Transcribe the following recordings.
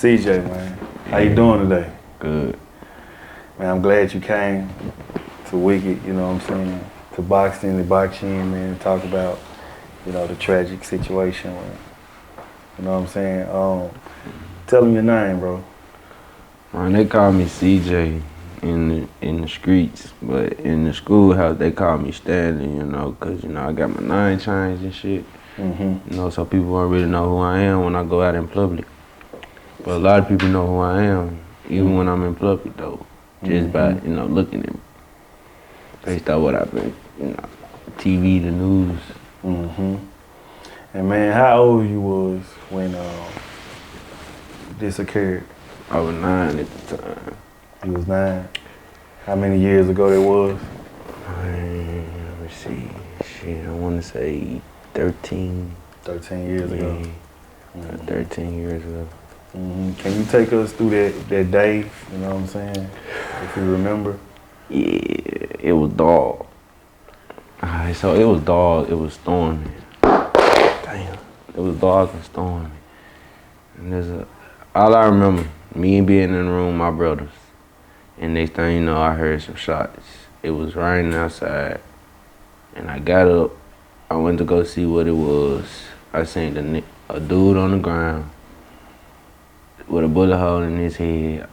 CJ, man. How you doing today? Good. Man, I'm glad you came to Wicked, you know what I'm saying? To boxing, the boxing, man, talk about, the tragic situation. You know what I'm saying? Tell them your name, bro. Man, they call me CJ in the streets, but in the schoolhouse they call me Stanley, cause I got my name changed and shit. So people don't really know who I am when I go out in public. But a lot of people know who I am, even when I'm in public though, just by looking at me. Based on what I've been, TV, the news. And man, how old you was when this occurred? I was 9 at the time. You was 9. How many years ago that was? Let me see. Shit, I want to say 13. 13 years ago. 13 years ago. Can you take us through that day, you know what I'm saying, if you remember? Yeah, it was dark. Alright, so it was dark, it was stormy. Damn. It was dark and stormy. And all I remember, me being in the room, my brothers. And next thing you know, I heard some shots. It was raining outside. And I got up, I went to go see what it was. I seen a dude on the ground with a bullet hole in his head.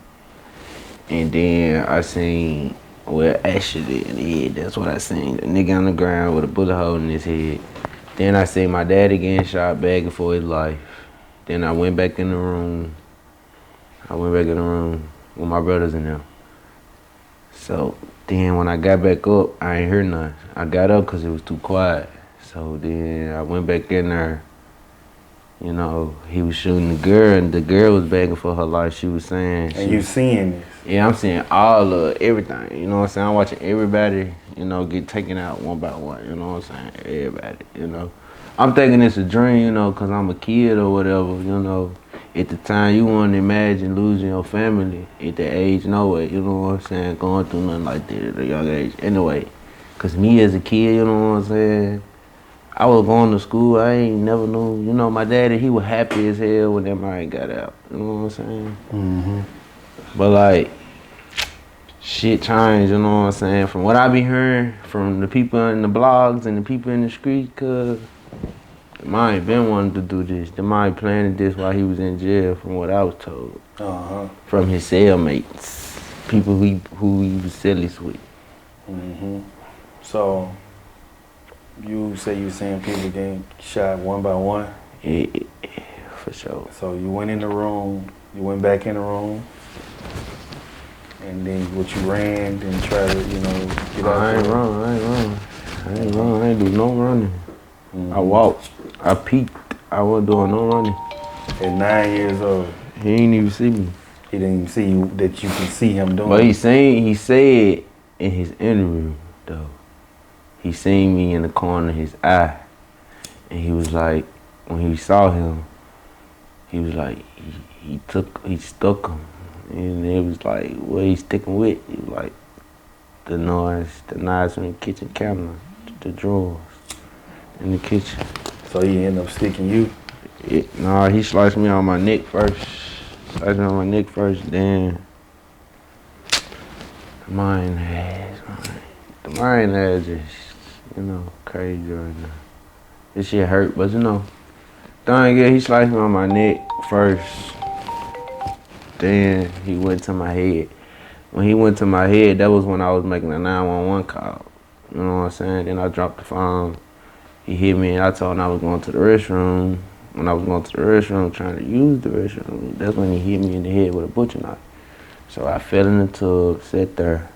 And then I seen, actually in the head, that's what I seen. A nigga on the ground with a bullet hole in his head. Then I seen my daddy getting shot, begging for his life. Then I went back in the room. With my brothers in there. So then when I got back up, I ain't hear nothing. I got up because it was too quiet. So then I went back in there. He was shooting the girl, and the girl was begging for her life. She was saying. And you seeing this? Yeah, I'm seeing all of everything. You know what I'm saying? I'm watching everybody, get taken out one by one. You know what I'm saying? Everybody, I'm thinking it's a dream, because I'm a kid or whatever, At the time, you wouldn't imagine losing your family at that age, no way, you know what I'm saying? Going through nothing like that at a young age. Anyway, because me as a kid, you know what I'm saying? I was going to school, I ain't never knew, my daddy, he was happy as hell when that man got out, you know what I'm saying? But shit changed, you know what I'm saying? From what I be hearing from the people in the blogs and the people in the street, cause the man been wanting to do this. The man planning this while he was in jail, from what I was told. From his cellmates, people who he was cellies with. So, you say you seen people getting shot one by one? Yeah, for sure. So you went in the room, you went back in the room, and then you ran and tried to, get out. I ain't run, I ain't do no running. I walked, I peeked, I wasn't doing no running. At 9 years old? He ain't even see me. He didn't even see you, that you can see him doing. But he said in his interview, though, he seen me in the corner of his eye. And he was like, when he saw him, he was like, he stuck him. And it was like, what he sticking with? He was like, the knives from the kitchen counter, the drawers in the kitchen. So he ended up sticking you? Nah, he sliced me on my neck first. Then the mind has just, crazy right now. This shit hurt, but he sliced me on my neck first. Then he went to my head. When he went to my head, that was when I was making a 911 call. You know what I'm saying? Then I dropped the phone. He hit me and I told him I was going to the restroom. When I was going to the restroom, trying to use the restroom, that's when he hit me in the head with a butcher knife. So I fell in the tub, sat there,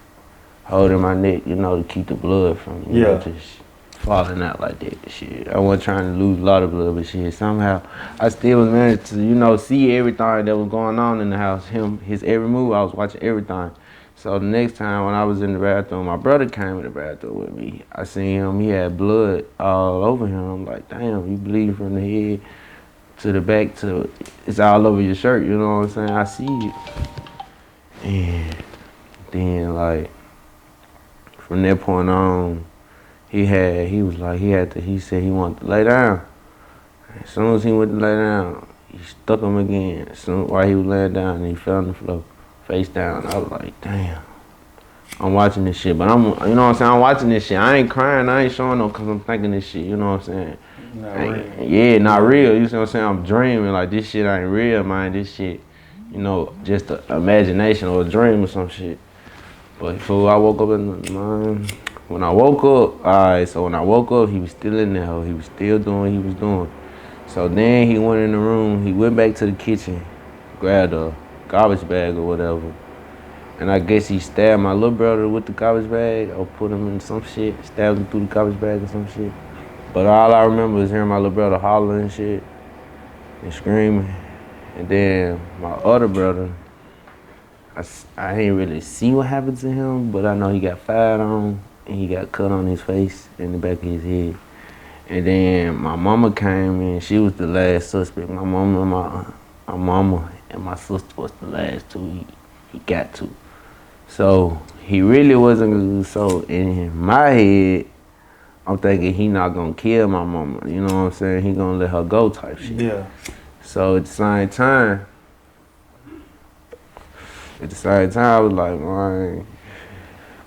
holding my neck, to keep the blood from, just falling out like that. Shit, I wasn't trying to lose a lot of blood, but shit, somehow I still was managed to, see everything that was going on in the house. His every move, I was watching everything. So the next time when I was in the bathroom, my brother came in the bathroom with me. I seen him, he had blood all over him. I'm like, damn, you bleeding from the head to the back it's all over your shirt, you know what I'm saying? I see it. And then from that point on, he said he wanted to lay down. As soon as he went to lay down, he stuck him again. So while he was laying down, and he fell on the floor, face down. I was like, damn. I'm watching this shit, but you know what I'm saying? I'm watching this shit. I ain't crying, I ain't showing no, cause I'm thinking this shit, you know what I'm saying? Not real. Yeah, not real, you see what I'm saying? I'm dreaming, like this shit ain't real, man. This shit, you know, just an imagination or a dream or some shit. But before I woke up in the morning, when I woke up, alright, so when I woke up, he was still in there, he was still doing what he was doing. So then he went in the room, he went back to the kitchen, grabbed a garbage bag or whatever. And I guess he stabbed my little brother with the garbage bag or put him in some shit, stabbed him through the garbage bag or some shit. But all I remember is hearing my little brother hollering and shit and screaming. And then my other brother, I ain't really see what happened to him, but I know he got fired on and he got cut on his face and the back of his head. And then my mama came in, she was the last suspect. My mama and my sister was the last two he got to. So he really wasn't good. So in my head, I'm thinking he not gonna kill my mama. You know what I'm saying? He gonna let her go type shit. Yeah. So at the same time, I was like, man,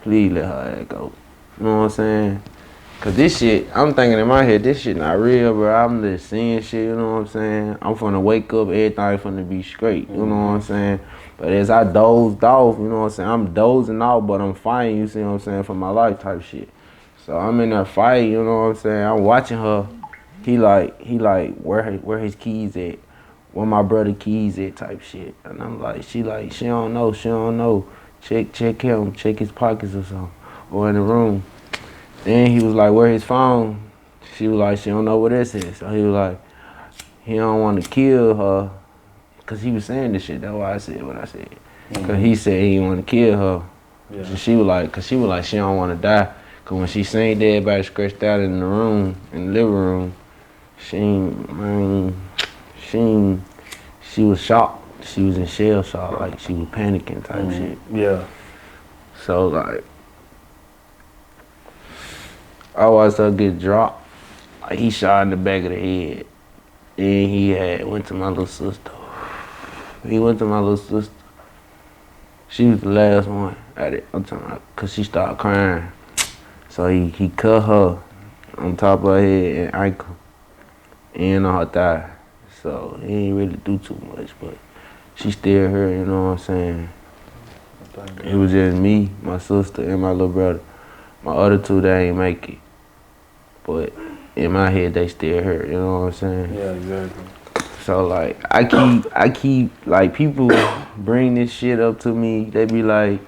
please let her go. You know what I'm saying? Cause this shit, I'm thinking in my head, this shit not real, bro. I'm just seeing shit, you know what I'm saying? I'm finna wake up, everything finna be straight, you know what I'm saying? But as I dozed off, you know what I'm saying? I'm dozing off, but I'm fighting, you see what I'm saying, for my life type shit. So I'm in that fight, you know what I'm saying? I'm watching her. He like, where his keys at? Where my brother keys at type shit. And I'm like, she don't know. Check him, check his pockets or something, or in the room. Then he was like, where his phone? She was like, she don't know what this is. So he was like, he don't want to kill her. Cause he was saying this shit. That's why I said what I said. Cause he said he want to kill her. Yeah. So she was like, she don't want to die. Cause when she seen everybody scratched out in the room, in the living room, she was shocked. She was in shell shock, like she was panicking type shit. Yeah. So like, I watched her get dropped. Like he shot in the back of the head. Then he went to my little sister. She was the last one at it. I'm talking about, cause she started crying. So he cut her on top of her head and ankle and on her thigh. So he ain't really do too much, but she still hurt, you know what I'm saying? It was just me, my sister, and my little brother. My other two, they ain't make it. But in my head, they still hurt, you know what I'm saying? Yeah, exactly. So like, I keep, like people bring this shit up to me. They be like,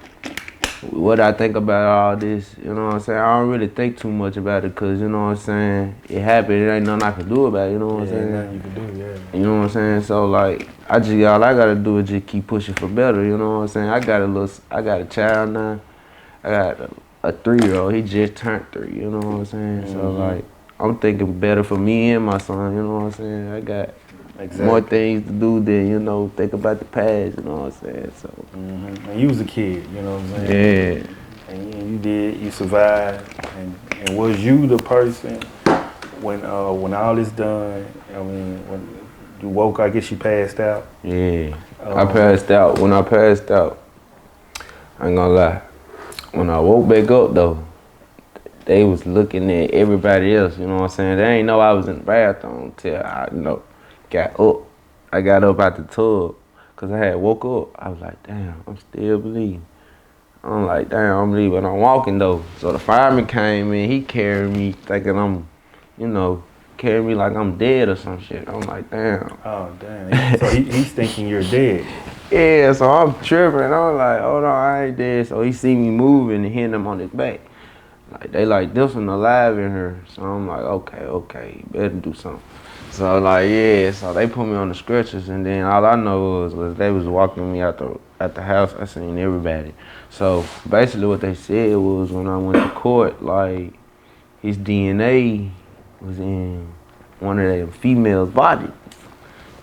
what I think about all this, you know what I'm saying? I don't really think too much about it because, you know what I'm saying, it happened, it ain't nothing I can do about it, you know what I'm saying? Nothing you can do, yeah. You know what I'm saying? So like, all I gotta do is just keep pushing for better, you know what I'm saying? I got a child now, I got a 3-year-old, he just turned 3, you know what I'm saying? So like, I'm thinking better for me and my son, you know what I'm saying? I got more things to do than, you know, think about the past, you know what I'm saying? So. And you was a kid, you know what I'm saying? Yeah. And you survived. And was you the person when all this done, I mean, when you woke, I guess you passed out? Yeah, I passed out. When I passed out, I ain't gonna lie. When I woke back up though, they was looking at everybody else, you know what I'm saying? They ain't know I was in the bathroom till I, got up. I got up out the tub because I had woke up. I was like, damn, I'm still bleeding. I'm like, damn, I'm bleeding. But I'm walking though. So the fireman came in, he carried me thinking I'm, carried me like I'm dead or some shit. I'm like, damn. Oh, damn. So he's thinking you're dead. Yeah, so I'm tripping. I'm like, hold on, I ain't dead. So he see me moving and hitting him on his back. Like, they like, this one alive in her. So I'm like, okay, you better do something. So like, yeah, so they put me on the stretchers and then all I know was they was walking me out the house. I seen everybody. So basically what they said was when I went to court, like his DNA was in one of them females' body.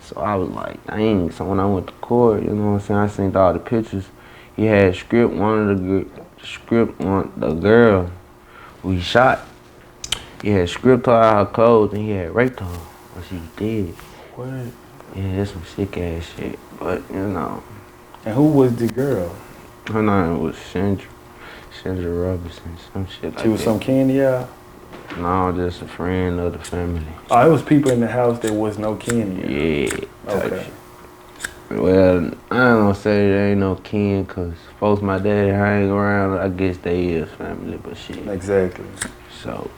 So I was like, dang. So when I went to court, you know what I'm saying, I seen all the pictures. He had script the girl who he shot. He had script her out her clothes and he had raped her. She did. What? Yeah, that's some sick ass shit. But, you know, And who was the girl? her name was Chandra Robinson, some shit like She was that. some candy out? No, just a friend of the family. Oh, it was people in the house that was no candy. Yeah, type Okay. shit. Well, I ain't gonna say there ain't no kin, cause folks my daddy hang around, I guess they is family, but shit. Exactly. So,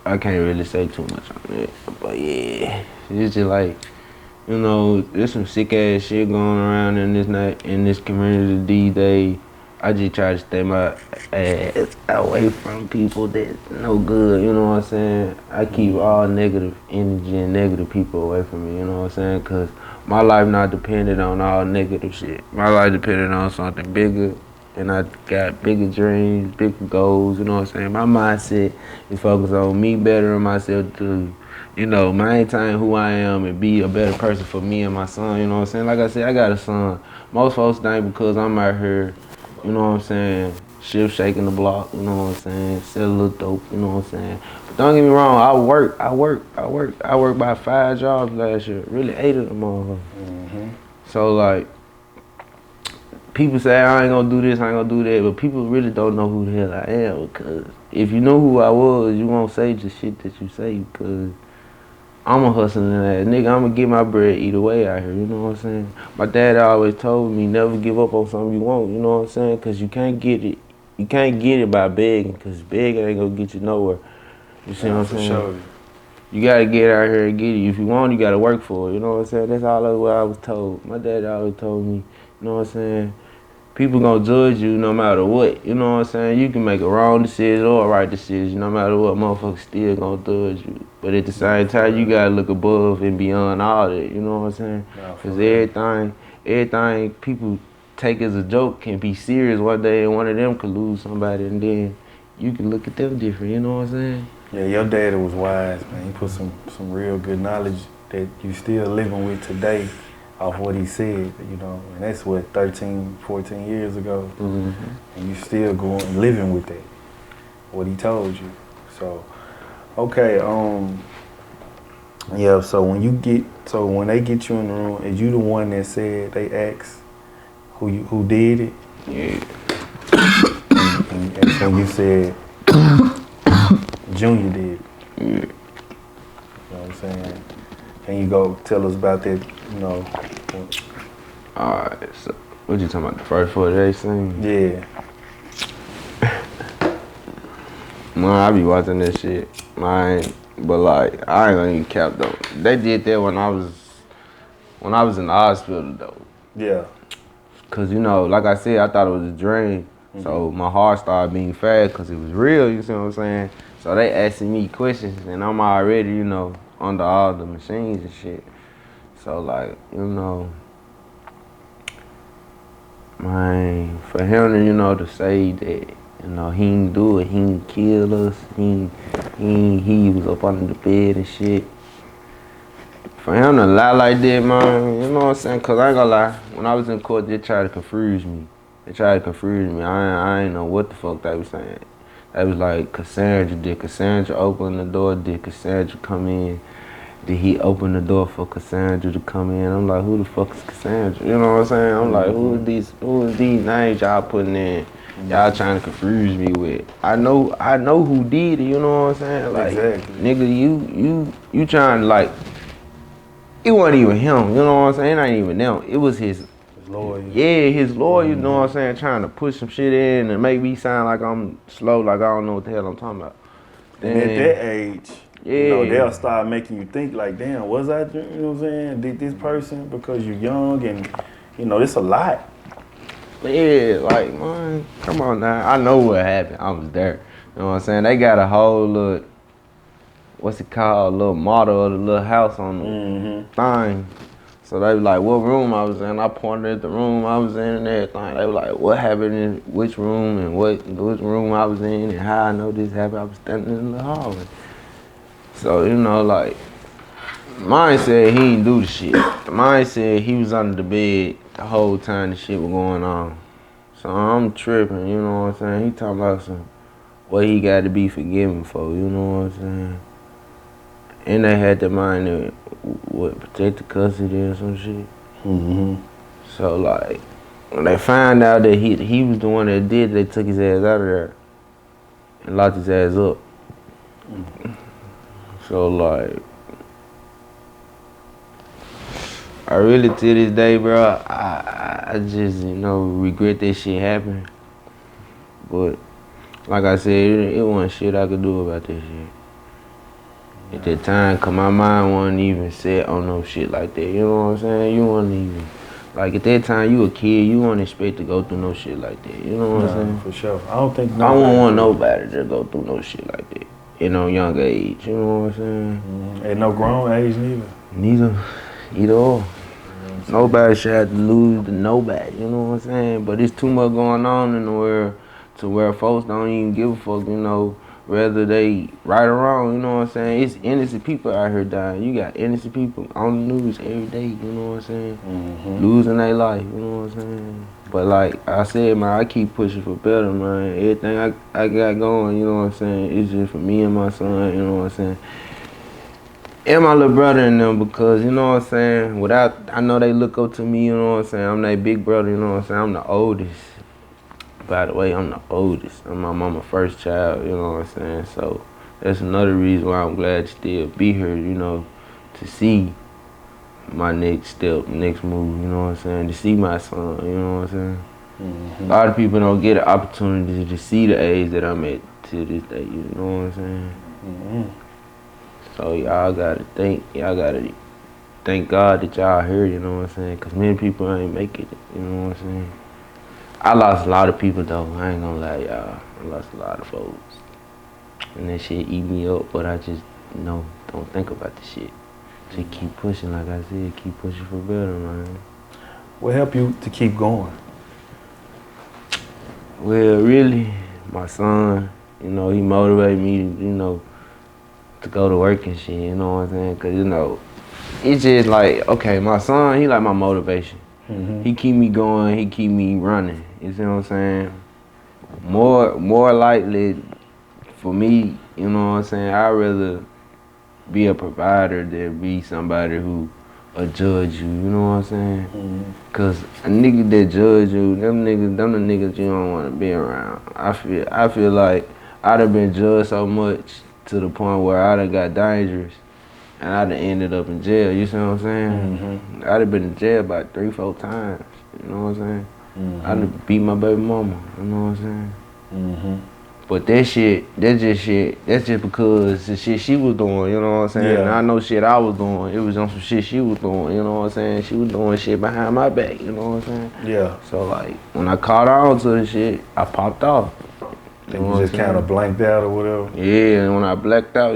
I can't really say too much on it. But yeah, it's just like, you know, there's some sick ass shit going around in this night, in this community these days. I just try to stay my ass away from people that's no good, you know what I'm saying? I keep all negative energy and negative people away from me, you know what I'm saying? Cause my life not dependent on all negative shit. My life dependent on something bigger, and I got bigger dreams, bigger goals, you know what I'm saying? My mindset is focused on me bettering myself to, you know, maintain who I am and be a better person for me and my son, you know what I'm saying? Like I said, I got a son. Most folks think because I'm out here, you know what I'm saying, shift shaking the block, you know what I'm saying, sell a little dope, you know what I'm saying. But don't get me wrong, I worked by 5 jobs last year, really 8 of them all. So like, people say I ain't gonna do this, I ain't gonna do that, but people really don't know who the hell I am, because if you know who I was, you won't say the shit that you say, because I'm a hustling ass nigga. I'm gonna get my bread either way out here, you know what I'm saying? My dad always told me never give up on something you want, you know what I'm saying? Because you can't get it. You can't get it by begging, because begging ain't gonna get you nowhere. You see what I'm For saying? sure. You gotta get out here and get it. If you want, you gotta work for it, you know what I'm saying? That's all what I was told. My dad always told me, you know what I'm saying? People gonna judge you no matter what, you know what I'm saying? You can make a wrong decision or a right decision, no matter what, motherfuckers still gonna judge you. But at the same time, you gotta look above and beyond all that, you know what I'm saying? Nah, for Cause real. everything people take as a joke can be serious one day, and one of them could lose somebody, and then you can look at them different, you know what I'm saying? Yeah, your daddy was wise, man. He put some real good knowledge that you still living with today off what he said, you know. And that's what, 13, 14 years ago. Mm-hmm. And you still going living with that, what he told you. So, okay, yeah, so when they get you in the room, is you the one that said they asked who did it? Yeah. And so you said Junior did it. Yeah. You know what I'm saying? Can you go tell us about that, you know? Alright, so what you talking about, the first 4 days thing? Yeah. Man, I be watching this shit, man. But like, I ain't gonna even cap though. They did that when I was in the hospital though. Yeah. Cause you know, like I said, I thought it was a dream. So my heart started beating fast cause it was real, you see what I'm saying? So they asking me questions and I'm already, you know, under all the machines and shit. So like, you know, man, for him to, you know, to say that, you know, he ain't do it, he ain't kill us, he was up under the bed and shit. For him to lie like that, man, you know what I'm saying? Cause I ain't gonna lie, when I was in court, they tried to confuse me. I ain't know what the fuck they was saying. They was like, did Cassandra open the door? Did Cassandra come in? Did he open the door for Cassandra to come in? I'm like, who the fuck is Cassandra? You know what I'm saying? I'm like, who is these names y'all putting in? Y'all trying to confuse me with. I know who did it, you know what I'm saying? Like, Exactly. nigga, you trying to like, it wasn't even him, you know what I'm saying? It ain't even them. It was his Lawyer. yeah, his lawyer, you know what I'm saying, trying to push some shit in and make me sound like I'm slow, like I don't know what the hell I'm talking about. And at that age, you know, Yeah. they'll start making you think like, damn, was I, you know what I'm saying, did this person because you're young and, you know, it's a lot. Yeah, like, man, come on now. I know what happened. I was there. You know what I'm saying? They got a whole little, what's it called, little model of the little house on the thing. So they was like, what room I was in? I pointed at the room I was in and everything. They were like, what happened in which room and which room I was in and how I know this happened. I was standing in the hallway. So, you know, like, mine said he didn't do the shit. Mine said he was under the bed the whole time the shit was going on. So I'm tripping, you know what I'm saying? He talking about some what he got to be forgiven for, you know what I'm saying? And they had the mind to protect the custody or some shit. Mm-hmm. So like when they found out that he was the one that did, they took his ass out of there and locked his ass up. So like I really to this day, bro, I just regret that shit happened. But like I said, it wasn't shit I could do about that shit. At that time, cause my mind wasn't even set on no shit like that. You know what I'm saying? You wasn't even like at that time you a kid. You wouldn't expect to go through no shit like that. You know what I'm saying? For sure. I don't think I wouldn't want nobody to go through no shit like that. In no young age. You know what I'm saying? Mm-hmm. At no grown age neither. Either or. Nobody should have to lose to nobody. You know what I'm saying? But it's too much going on in the world to where folks don't even give a fuck. Whether they right or wrong, you know what I'm saying? It's innocent people out here dying. You got innocent people on the news every day, you know what I'm saying? Mm-hmm. Losing their life, you know what I'm saying? But like I said, man, I keep pushing for better, man. Everything I got going, you know what I'm saying? It's just for me and my son, you know what I'm saying? And my little brother and them because, you know what I'm saying? I know they look up to me, you know what I'm saying? I'm their big brother, you know what I'm saying? I'm the oldest. By the way, I'm the oldest. I'm my mama's first child, you know what I'm saying? So that's another reason why I'm glad to still be here, to see my next step, next move, you know what I'm saying? To see my son, you know what I'm saying? Mm-hmm. A lot of people don't get an opportunity to see the age that I'm at to this day, you know what I'm saying? Mm-hmm. So y'all gotta thank God that y'all here, you know what I'm saying? Cause many people ain't make it, you know what I'm saying? I lost a lot of people though, I ain't gonna lie y'all. I lost a lot of folks. And that shit eat me up, but I just, don't think about the shit. Just keep pushing, like I said, keep pushing for better, man. What helped you to keep going? Well, really, my son, he motivated me, to go to work and shit, you know what I'm saying? Cause, it's just like, okay, my son, he like my motivation. Mm-hmm. He keep me going, he keep me running. You see what I'm saying? More likely for me, you know what I'm saying, I'd rather be a provider than be somebody who judge you, you know what I'm saying? Mm-hmm. Cause a nigga that judge you, them the niggas you don't wanna be around. I feel like I'd have been judged so much to the point where I'd have got dangerous and I'd have ended up in jail, you see what I'm saying? Mm-hmm. I'd have been in jail about 3-4 times, you know what I'm saying? Mm-hmm. I'd have beat my baby mama, you know what I'm saying? Mm-hmm. But that's just because the shit she was doing, you know what I'm saying? Yeah. And I know shit I was doing, it was on some shit she was doing, you know what I'm saying? She was doing shit behind my back, you know what I'm saying? Yeah. So like, when I caught on to the shit, I popped off. Then you just kind of blanked out or whatever? Yeah, and when I blacked out,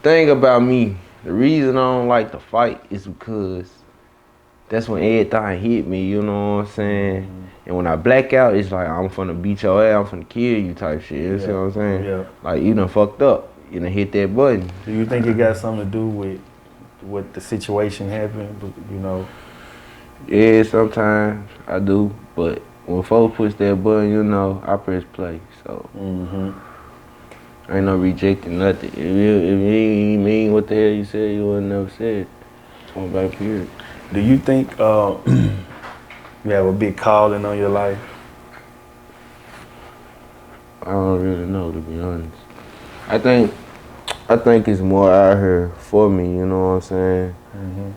thing about me, the reason I don't like to fight is because that's when everything hit me, you know what I'm saying? Mm-hmm. And when I black out, it's like, I'm finna beat your ass, I'm finna kill you type shit, you see what I'm saying? Yeah. Like, you done fucked up, you done hit that button. Do you think it got something to do with what the situation happened, Yeah, sometimes I do, but when folks push that button, I press play, so. Mm-hmm. Ain't no rejecting nothing. If you ain't mean what the hell you said, you wouldn't never said. Point blank period. Do you think you have a big calling on your life? I don't really know, to be honest. I think it's more out here for me, you know what I'm saying? Mm-hmm.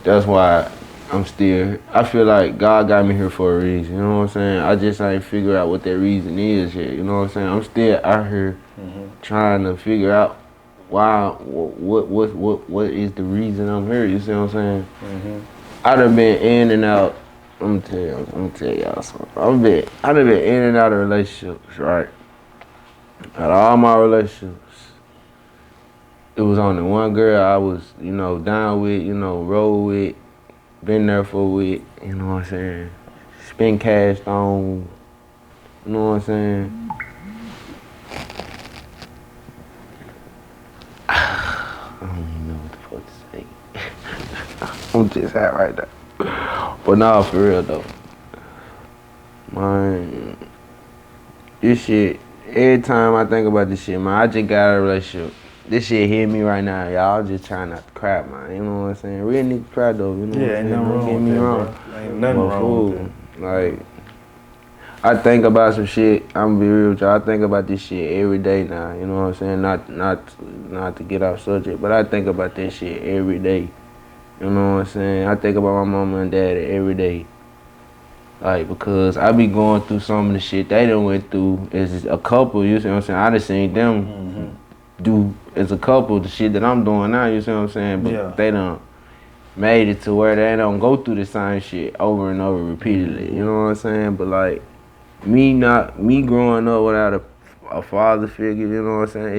That's why I feel like God got me here for a reason, you know what I'm saying? I just ain't figure out what that reason is yet, you know what I'm saying? I'm still out here trying to figure out why, what is the reason I'm here, you see what I'm saying? Mm-hmm. I done been in and out. I'm gonna tell y'all something. I done been in and out of relationships, right? Out of all my relationships, it was only one girl I was, down with, roll with, been there for with, you know what I'm saying? Spend cash on, you know what I'm saying? I don't even know what the fuck to say. I'm just hot right now. But nah, for real though. Man, this shit, every time I think about this shit, man, I just got out of a relationship. this shit hit me right now, y'all. I'm just trying not to cry, man. You know what I'm saying? Real niggas cry though. You know what I'm ain't saying? nothing Don't wrong get with me that, wrong. bro. Ain't nothing But wrong with fool, that. like, I think about some shit. I'm gonna be real with y'all. I think about this shit every day now. You know what I'm saying? Not to get off subject, but I think about this shit every day. You know what I'm saying? I think about my mama and daddy every day. Like, because I be going through some of the shit they done went through as a couple, you see what I'm saying? I done seen them do as a couple the shit that I'm doing now, you see what I'm saying? But they done made it to where they don't go through the same shit over and over repeatedly, you know what I'm saying? But like, me growing up without a father figure, you know what I'm saying?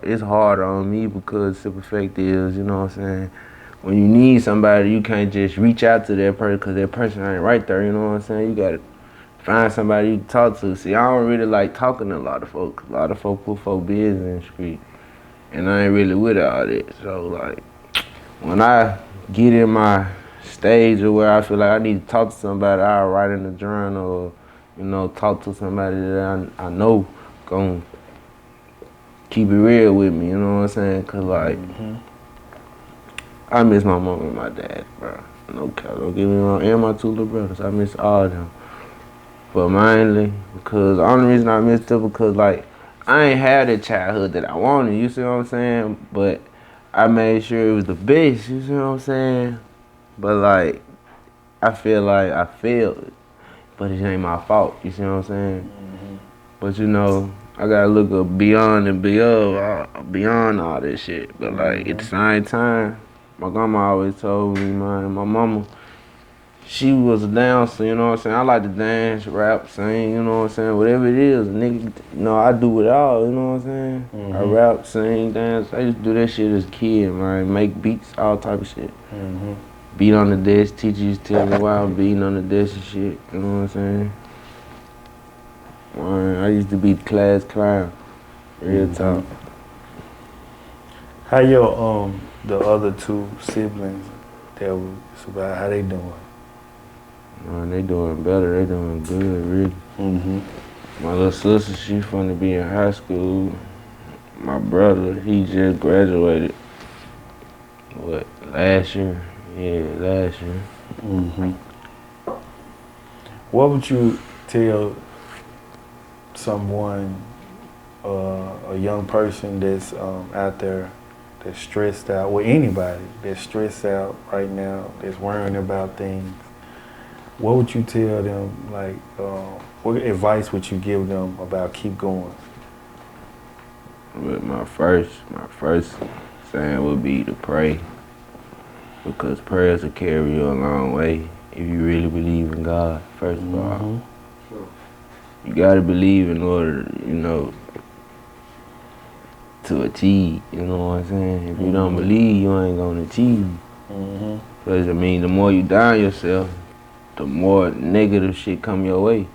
It's hard on me because simple fact is, you know what I'm saying? When you need somebody, you can't just reach out to that person because that person ain't right there, you know what I'm saying? You gotta find somebody you can talk to. See, I don't really like talking to a lot of folks. A lot of folks put folk business in the street. And I ain't really with all that. So like, when I get in my stage of where I feel like I need to talk to somebody, I'll write in the journal or, you know, talk to somebody that I know gon' keep it real with me, you know what I'm saying? Cause like, I miss my mom and my dad, bro. No cap, don't get me wrong. And my two little brothers, I miss all of them. But mainly because the only reason I miss them because like I ain't had the childhood that I wanted, you see what I'm saying? But I made sure it was the best, you see what I'm saying? But like I feel like I failed, but it ain't my fault, you see what I'm saying? But you know, I gotta look up beyond and beyond all this shit. But like at the same time, my grandma always told me, man, my mama, she was a dancer, you know what I'm saying? I like to dance, rap, sing, you know what I'm saying? Whatever it is, nigga, you know, I do it all, you know what I'm saying? I rap, sing, dance. I used to do that shit as a kid, man. Make beats, all type of shit. Beat on the desk, teacher used to tell me why I'm beating on the desk and shit, you know what I'm saying? Man, I used to be the class clown, real talk. How your the other two siblings that was about, how they doing? Man, they doing better, they doing good, really. My little sister, she finna be in high school. My brother, he just graduated. What, last year? Yeah, last year. What would you tell someone, a young person that's out there that's stressed out, or anybody that's stressed out right now, that's worrying about things? What would you tell them, like, what advice would you give them about keep going? But my first saying would be to pray. Because prayers will carry you a long way if you really believe in God, first of all. You gotta believe in order, you know, to achieve, you know what I'm saying? If you don't believe, you ain't gonna achieve. Because, I mean, the more you down yourself, the more negative shit come your way.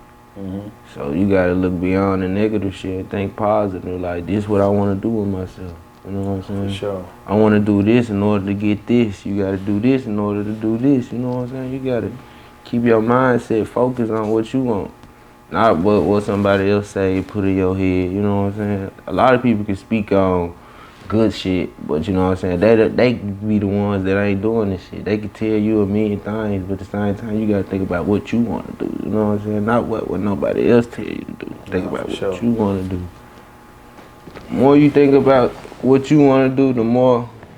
So you gotta look beyond the negative shit and think positive. Like, this what I wanna do with myself. You know what I'm saying? For sure. I wanna do this in order to get this. You gotta do this in order to do this. You know what I'm saying? You gotta keep your mindset focused on what you want. Not what somebody else say, put in your head. You know what I'm saying? A lot of people can speak on good shit, but you know what I'm saying? They be the ones that ain't doing this shit. They can tell you a million things, but at the same time, you gotta think about what you wanna do. You know what I'm saying? Not what nobody else tell you to do. Think about what you wanna do. The more you think about what you wanna do, the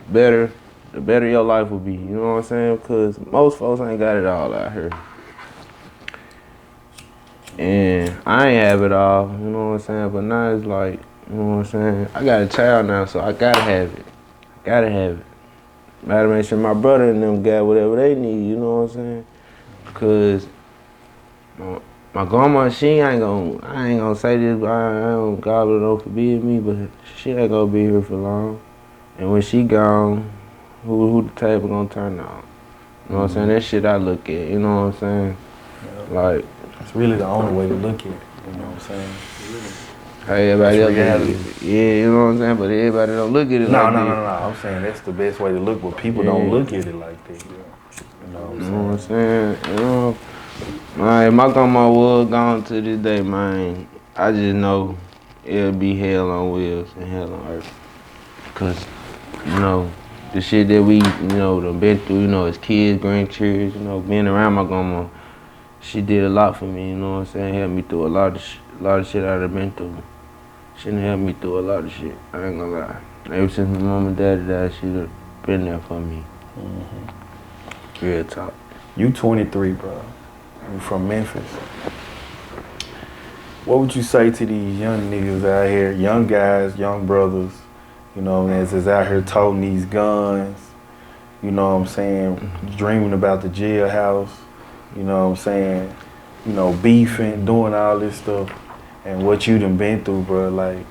better your life will be. You know what I'm saying? Because most folks ain't got it all out here. And I ain't have it all, you know what I'm saying? But now it's like, you know what I'm saying? I got a child now, so I gotta have it. Gotta make sure my brother and them got whatever they need, you know what I'm saying? Because my grandma, I ain't gonna say this, but I don't, God don't forbid me, but she ain't gonna be here for long. And when she gone, who the table gonna turn on? You know what I'm saying? That shit I look at, you know what I'm saying? Like, it's really the only way to look at it, you know what I'm saying? How everybody else look at it. Yeah, you know what I'm saying? But everybody don't look at it like that. No. I'm saying that's the best way to look, but people don't look at it like that. You know what I'm saying? You know, man, my grandma was gone to this day, man. I just know it'll be hell on wheels and hell on earth. Cause, you know, the shit that we, you know, done been through, you know, as kids, grandkids, you know, being around my grandma, she did a lot for me, you know what I'm saying? Helped me through a lot of shit I done been through. She done helped me through a lot of shit. I ain't gonna lie. Ever since my mom and daddy died, she done been there for me. Real talk. You 23, bro. You from Memphis. What would you say to these young niggas out here, young guys, young brothers, you know, that's out here toting these guns, you know what I'm saying, dreaming about the jailhouse, you know what I'm saying, you know, beefing, doing all this stuff, and what you done been through, bro, like,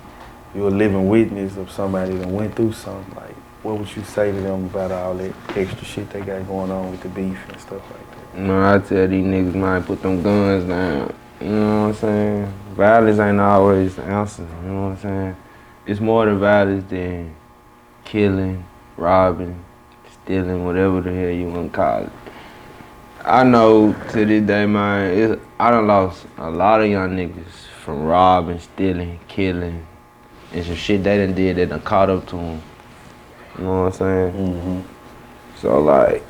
you're a living witness of somebody that went through something, like, what would you say to them about all that extra shit they got going on with the beef and stuff like that? You know, I tell these niggas, man, put them guns down. You know what I'm saying? Violence ain't always the answer, you know what I'm saying? It's more than violence than killing, robbing, stealing, whatever the hell you want to call it. I know to this day, man, I done lost a lot of young niggas from robbing, stealing, killing, and some shit they done did that done caught up to them. You know what I'm saying? So like,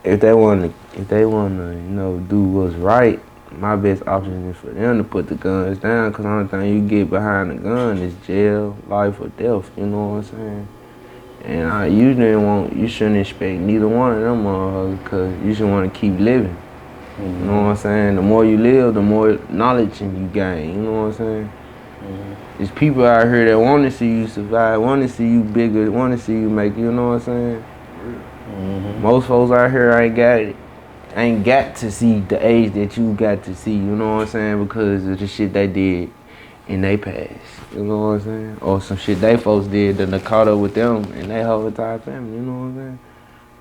if they wanna, you know, do what's right, my best option is for them to put the guns down. Cause the only thing you get behind the gun is jail, life or death. You know what I'm saying? And you shouldn't expect neither one of them motherfuckers, cause you should want to keep living. You know what I'm saying? The more you live, the more knowledge you gain. You know what I'm saying? There's people out here that want to see you survive, want to see you bigger, want to see you make. You know what I'm saying? Most folks out here ain't got to see the age that you got to see, you know what I'm saying, because of the shit they did in they past, you know what I'm saying, or some shit they folks did that done caught up with them and they whole entire family, you know what I'm saying.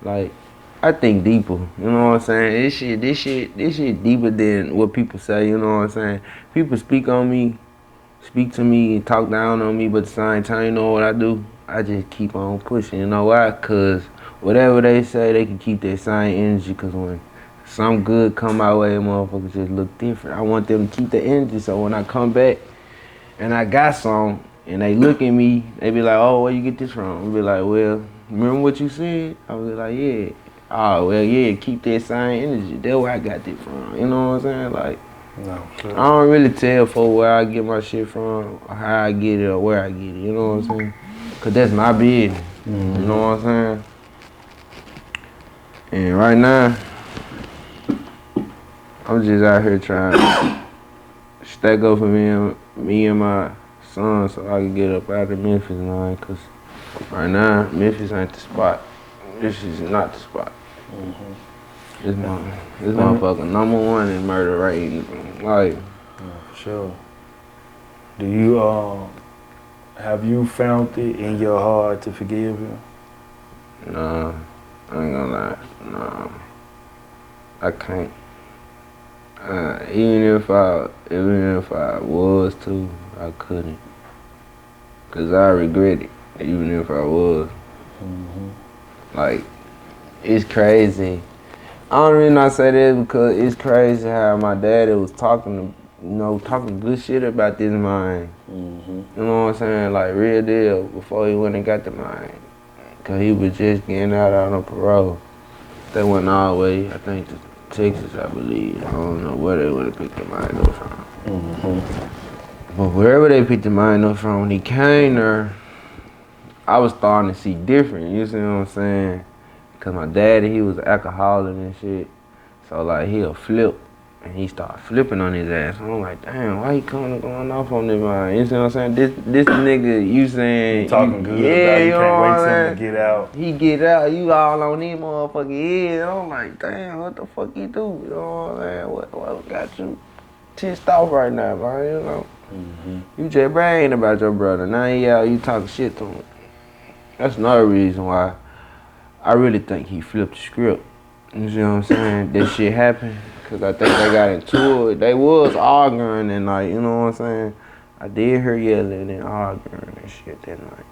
Like, I think deeper, you know what I'm saying. This shit deeper than what people say, you know what I'm saying. People speak to me and talk down on me, but at the same time, you know what I do? I just keep on pushing, you know why? Cause whatever they say, they can keep that same energy, cause when some good come my way, motherfuckers just look different. I want them to keep the energy, so when I come back and I got some, and they look at me, they be like, oh, where you get this from? I be like, well, remember what you said? I be like, yeah. Oh, well, yeah, keep that same energy. That's where I got this from. You know what I'm saying? Like, No, sure. I don't really tell for where I get my shit from, or how I get it, or where I get it. You know what I'm saying? Cause that's my business. You know what I'm saying? And right now, I'm just out here trying to stack up for me and my son, so I can get up out of Memphis, man. Cause right now, Memphis ain't the spot. This is not the spot. This motherfucker #1 in murder rate. Like, For sure. Do you have you found it in your heart to forgive him? nah, I ain't gonna lie. Nah, I can't. Even if I was to, I couldn't. Cause I regret it. Even if I was. Like, it's crazy. I don't really not say that because it's crazy how my daddy was talking good shit about this mine. You know what I'm saying? Like, real deal, before he went and got the mine. Cause he was just getting out on parole. They went all the way, I think, to Texas, I believe. I don't know where they would have picked the mine up from. But wherever they picked the mine up from, when he came there, I was starting to see different, you see what I'm saying? Cause my daddy, he was an alcoholic and shit. So like, he'll flip, and he started flipping on his ass. And I'm like, damn, why he going off on this man? You see what I'm saying? This nigga, you saying, Talking good yeah, about you you know can't what wait I'm till him saying? to get out. He get out, you all on his motherfucking head. I'm like, damn, what the fuck he do? You know what I'm saying? What got you pissed off right now, man? You know? You just bragging about your brother. Now he out, you talking shit to him. That's another reason why I really think he flipped the script. You see what I'm saying? That shit happened because I think they got into it. They was arguing and like, you know what I'm saying? I did hear yelling and arguing and shit that night.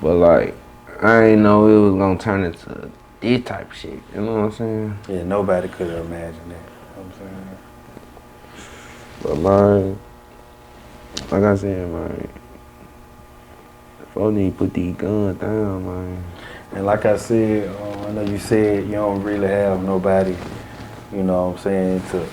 But like, I ain't know it was gonna turn into this type of shit. You know what I'm saying? Yeah, nobody could have imagined that. You know what I'm saying? But man, like I said, man, Folks need to put these guns down, man. And like I said, I know you said you don't really have nobody, you know what I'm saying, to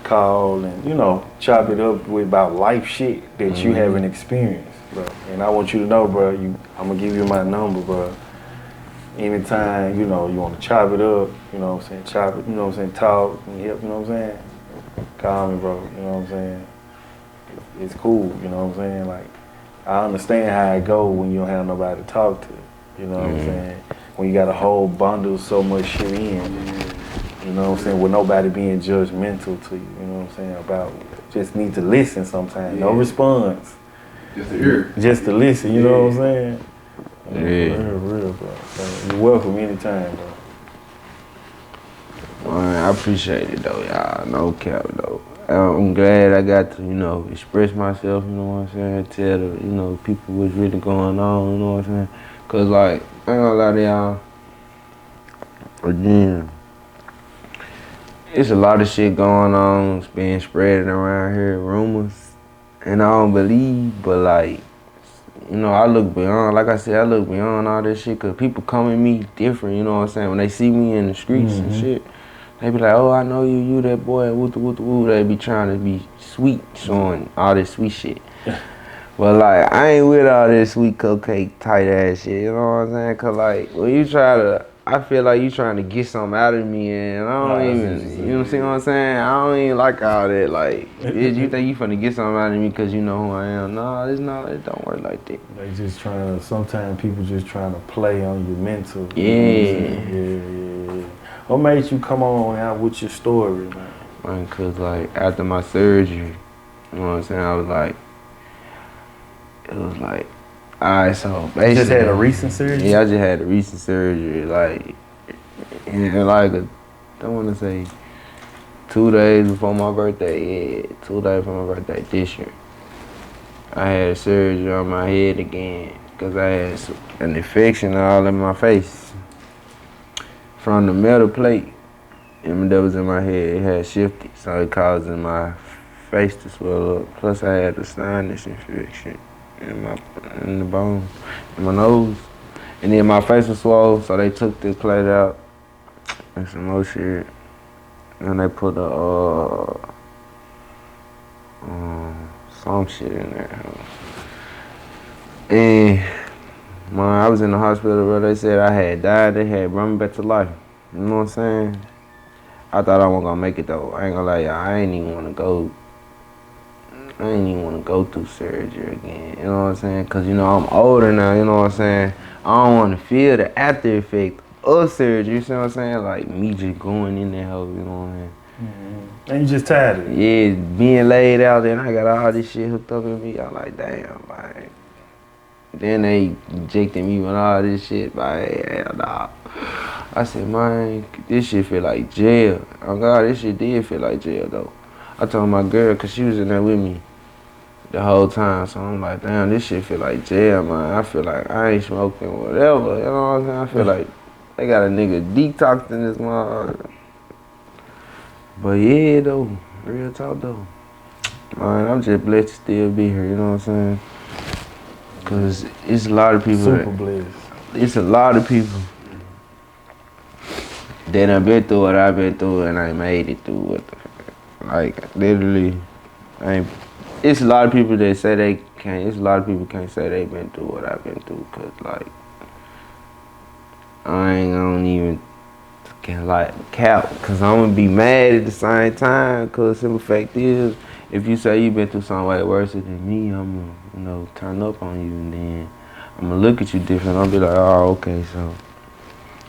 call and, you know, chop it up with about life shit that you haven't experienced, bro. And I want you to know, bro, I'm gonna give you my number, bro. Anytime, you know, you want to chop it up, you know what I'm saying, chop it, you know what I'm saying, talk and help, you know what I'm saying? Call me, bro, you know what I'm saying? It's cool, you know what I'm saying? Like, I understand how it go when you don't have nobody to talk to, you know what I'm saying? When you got a whole bundle so much shit in, you know what I'm saying, with nobody being judgmental to you, you know what I'm saying, about just need to listen sometimes, no response. Just to hear. Just to listen, you know what I'm saying? Yeah. Real, bro. So you're welcome anytime, bro. Man, I appreciate it though, y'all. No cap though. I'm glad I got to, you know, express myself, you know what I'm saying, tell the, you know, people what's really going on, you know what I'm saying? Cause like, I ain't gonna lie to y'all, again, it's a lot of shit going on, it's being spread around here, rumors, and I don't believe, but like, you know, I look beyond, like I said, I look beyond all this shit, cause people come at me different, you know what I'm saying, when they see me in the streets and shit. They be like, oh, I know you that boy, woo. They be trying to be sweet, showing all this sweet shit. But like, I ain't with all this sweet cupcake tight ass shit, you know what I'm saying? Cause like, when you I feel like you trying to get something out of me and I don't even, you know what I'm saying? I don't even like all that, like, you think you finna get something out of me cause you know who I am. No, it don't work like that. They just trying to, sometimes people just trying to play on your mental. Yeah. What made you come on out with your story, man? Man, cause like after my surgery, you know what I'm saying, it was like, alright, so basically. You just had a recent surgery? Yeah, I just had a recent surgery, like, and like, I wanna say 2 days before my birthday, 2 days before my birthday this year. I had surgery on my head again, cause I had an infection all in my face. From the metal plate that was in my head, it had shifted, so it causing my face to swell up. Plus, I had a sinus infection in the bone, in my nose, and then my face was swollen. So they took the plate out and some more shit, and they put some shit in there. And I was in the hospital where they said I had died. They had brought me back to life. You know what I'm saying? I thought I wasn't gonna make it though. I ain't gonna lie, y'all. I ain't even wanna go through surgery again. You know what I'm saying? Cause you know I'm older now. You know what I'm saying? I don't wanna feel the after effect of surgery. You see what I'm saying? Like me just going in there, you know what I'm saying? And you just tired of it? Yeah, being laid out there, and I got all this shit hooked up in me. I'm like, damn, like. Then they injected me with all this shit, like, hell nah. I said, man, this shit feel like jail. Oh God, this shit did feel like jail though. I told my girl, cause she was in there with me the whole time, so I'm like, damn, this shit feel like jail, man. I feel like I ain't smoking whatever, you know what I'm saying? I feel like they got a nigga detoxed in this motherfucker. But yeah, though, real talk though. Man, I'm just blessed to still be here, you know what I'm saying? Cause it's a lot of people. Super blessed. It's a lot of people that done been through what I've been through and I made it through it. Like literally, it's a lot of people that say they can't. It's a lot of people can't say they been through what I've been through. Cause like I ain't gonna even like cap. Cause I'm gonna be mad at the same time. Cause simple fact is, if you say you been through something way worse than me, I'm gonna, turn up on you, and then I'm gonna look at you different. I'll be like, oh, okay, so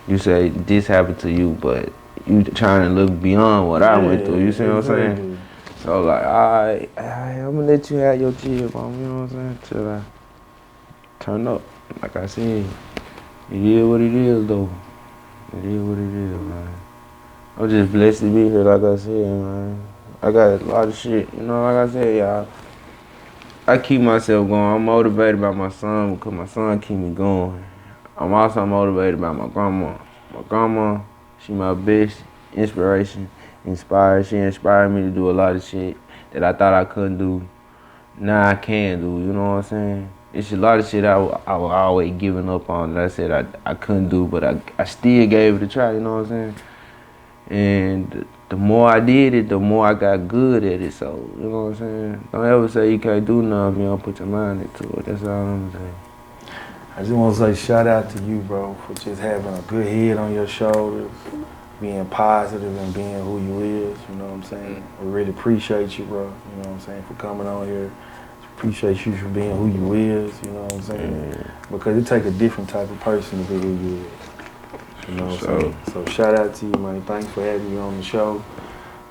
you say this happened to you, but you trying to look beyond what I went through. You see what I'm saying? So like, alright, I'm gonna let you have your chill, mom. You know what I'm saying? Till I turn up. Like I said, it is what it is, though. It is what it is, man. I'm just blessed to be here, like I said, man. I got a lot of shit, you know, like I said, y'all. I keep myself going. I'm motivated by my son because my son keep me going. I'm also motivated by my grandma. My grandma, she my best inspiration, She inspired me to do a lot of shit that I thought I couldn't do. Now I can do, you know what I'm saying? it's a lot of shit I was always giving up on that I said I couldn't do, but I still gave it a try, you know what I'm saying? And the more I did it, the more I got good at it, so, you know what I'm saying? Don't ever say you can't do nothing if you don't put your mind into it, that's all I'm saying. I just want to say shout out to you, bro, for just having a good head on your shoulders, being positive and being who you is, you know what I'm saying? I really appreciate you, bro, you know what I'm saying, for coming on here. Appreciate you for being who you is, you know what I'm saying? Because it take a different type of person to be who you is. You know what I'm saying? So shout out to you, man. Thanks for having me on the show.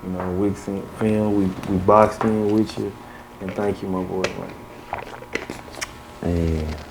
You know, Wicks and Film, we boxed in with you. And thank you, my boy, man. Yeah.